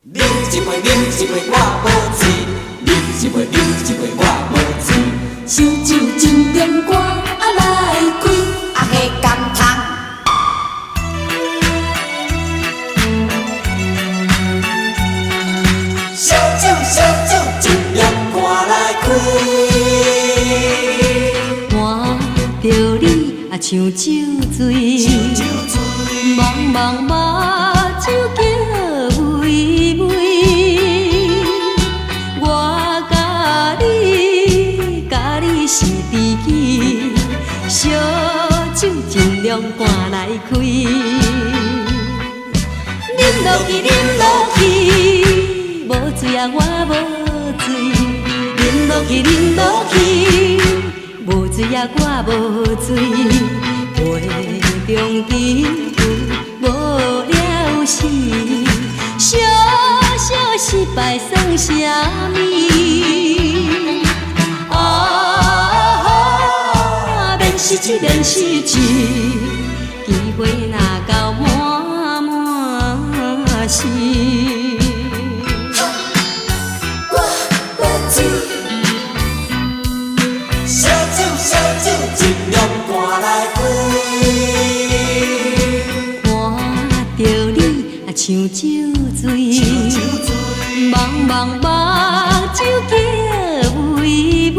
啉一杯，啉一杯，我无醉；啉一杯，啉一杯，我无醉。烧酒真点歌来开，下甘汤。烧酒，真点歌来开。看着你像酒醉，茫茫目睭叫微微。我甲你是知己，烧酒尽量赶来开。啉落去，啉落去，无醉啊我无醉。啉落去，啉落去，无醉啊我无醉。杯中甜无了时，小小失败算啥物？免失志，免失志，机会若到满满是。我无醉，烧酒，尽量赶来开。看着你像酒醉，茫茫目睭叫微微。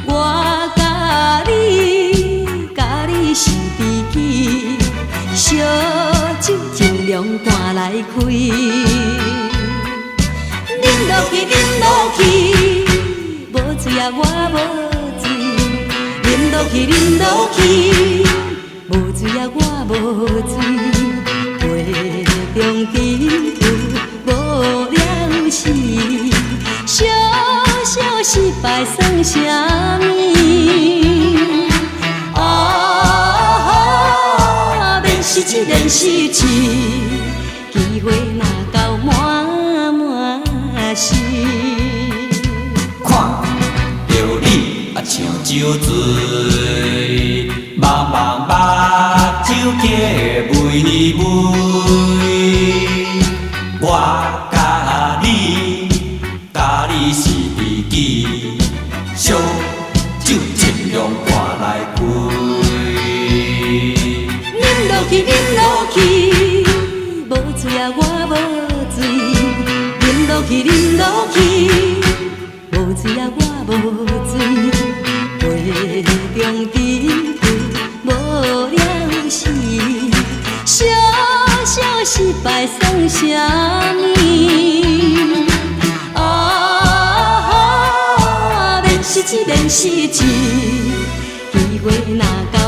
我甲你是知己，烧酒尽量赶来开。啉落去，啉落去，无醉啊我无醉。啉落去，啉落去，无醉啊我无醉。杯中甜无了时，小小失败算啥物？免失志，免失志，机会若到满满是。看着你像酒醉，茫茫目睭叫微微。我甲你是知己，烧酒尽量赶来开。啉落去，啉落去，无醉啊我无醉。啉落去，啉落去，无醉啊我无醉。杯中甜无了时，小小失败算啥物？免失志，免失志，机会若到